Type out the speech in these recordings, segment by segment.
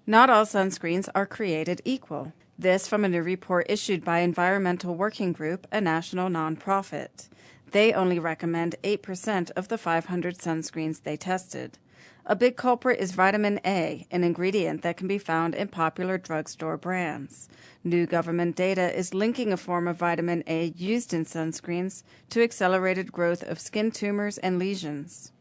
Not all sunscreens are created equal. This from a new report issued by Environmental Working Group, a national nonprofit. They only recommend 8% of the 500 sunscreens they tested. A big culprit is vitamin A, an ingredient that can be found in popular drugstore brands. New government data is linking a form of vitamin A used in sunscreens to accelerated growth of skin tumors and lesions.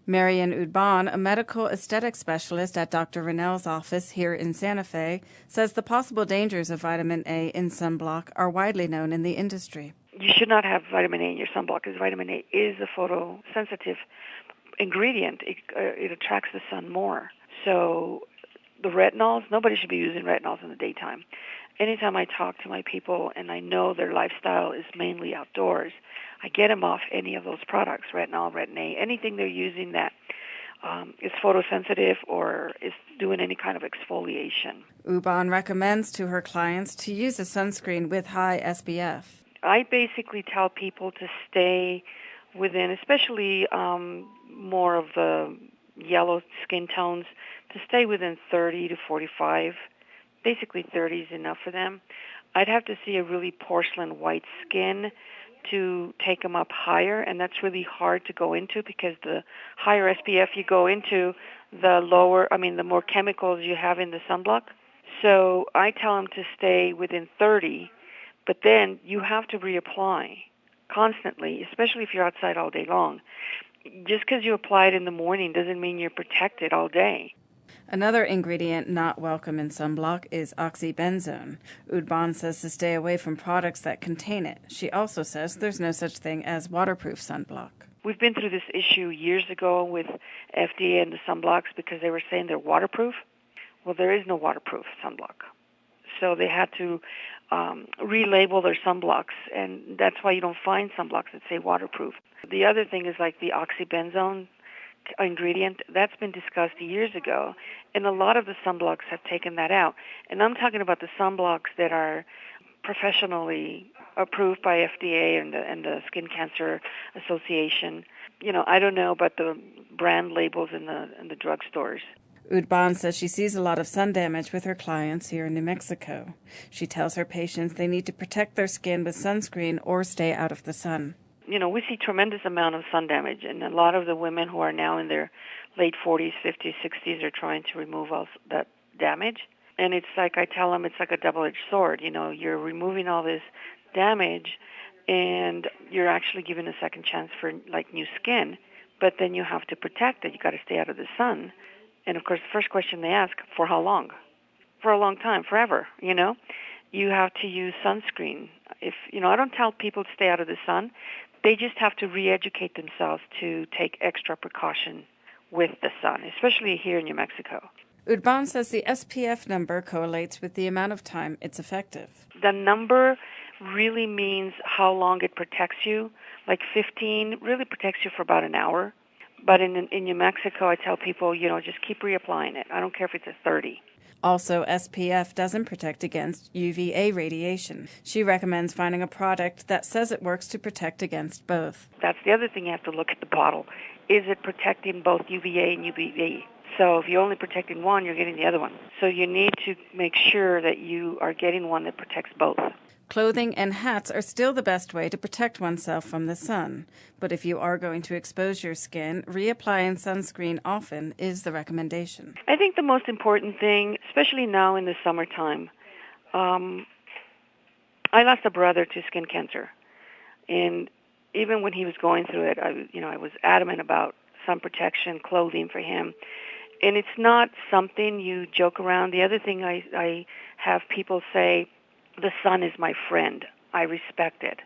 Marian Udban, a medical aesthetic specialist at Dr. Rennell's office here in Santa Fe, says the possible dangers of vitamin A in sunblock are widely known in the industry. You should not have vitamin A in your sunblock because vitamin A is a photosensitive ingredient. It attracts the sun more. So the retinols, nobody should be using retinols in the daytime. Anytime I talk to my people and I know their lifestyle is mainly outdoors, I get them off any of those products, retinol, retin-A, anything they're using that is photosensitive or is doing any kind of exfoliation. Udban recommends to her clients to use a sunscreen with high SPF. I basically tell people to stay within, especially more of the yellow skin tones, to stay within 30 to 45. Basically 30 is enough for them. I'd have to see a really porcelain white skin to take them up higher, and that's really hard to go into because the higher SPF you go into, the more chemicals you have in the sunblock. So I tell them to stay within 30, but then you have to reapply constantly, especially if you're outside all day long. Just because you apply it in the morning doesn't mean you're protected all day. Another ingredient not welcome in sunblock is oxybenzone. Udban says to stay away from products that contain it. She also says there's no such thing as waterproof sunblock. We've been through this issue years ago with FDA and the sunblocks because they were saying they're waterproof. Well, there is no waterproof sunblock. So they had to relabel their sunblocks, and that's why you don't find sunblocks that say waterproof. The other thing is like the oxybenzone ingredient. That's been discussed years ago, and a lot of the sunblocks have taken that out. And I'm talking about the sunblocks that are professionally approved by FDA and the Skin Cancer Association. You know, I don't know about the brand labels in the drugstores. Udban says she sees a lot of sun damage with her clients here in New Mexico. She tells her patients they need to protect their skin with sunscreen or stay out of the sun. You know, we see tremendous amount of sun damage, and a lot of the women who are now in their late 40s, 50s, 60s are trying to remove all that damage. And it's like I tell them, it's like a double-edged sword. You know, you're removing all this damage, and you're actually giving a second chance for, like, new skin. But then you have to protect it. You got to stay out of the sun. And, of course, the first question they ask, for how long? For a long time, forever, you know? You have to use sunscreen. I don't tell people to stay out of the sun. They just have to re-educate themselves to take extra precaution with the sun, especially here in New Mexico. Udban says the SPF number correlates with the amount of time it's effective. The number really means how long it protects you. Like 15 really protects you for about an hour. But in New Mexico, I tell people, just keep reapplying it. I don't care if it's a 30. Also, SPF doesn't protect against UVA radiation. She recommends finding a product that says it works to protect against both. That's the other thing you have to look at the bottle. Is it protecting both UVA and UVB? So if you're only protecting one, you're getting the other one. So you need to make sure that you are getting one that protects both. Clothing and hats are still the best way to protect oneself from the sun. But if you are going to expose your skin, reapplying sunscreen often is the recommendation. I think the most important thing, especially now in the summertime, I lost a brother to skin cancer. And even when he was going through it, I was adamant about sun protection, clothing for him. And it's not something you joke around. The other thing I have people say, the sun is my friend. I respect it.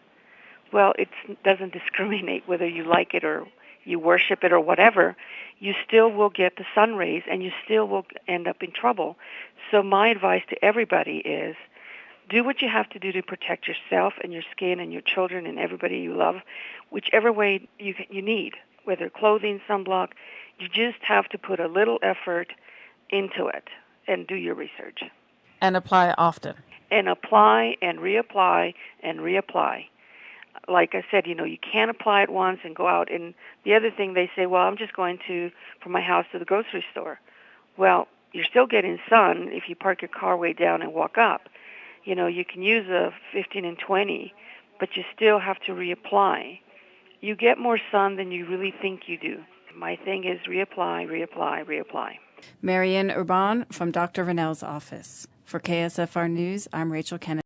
Well, it doesn't discriminate whether you like it or you worship it or whatever. You still will get the sun rays and you still will end up in trouble. So my advice to everybody is do what you have to do to protect yourself and your skin and your children and everybody you love, whichever way you need, whether clothing, sunblock. You just have to put a little effort into it and do your research. And apply often. And apply and reapply and reapply. Like I said, you can't apply it once and go out. And the other thing they say, well, I'm just going from my house to the grocery store. Well, you're still getting sun if you park your car way down and walk up. You know, you can use a 15 and 20, but you still have to reapply. You get more sun than you really think you do. My thing is reapply, reapply, reapply. Marian Urban from Dr. Rennell's office. For KSFR News, I'm Rachel Kennedy.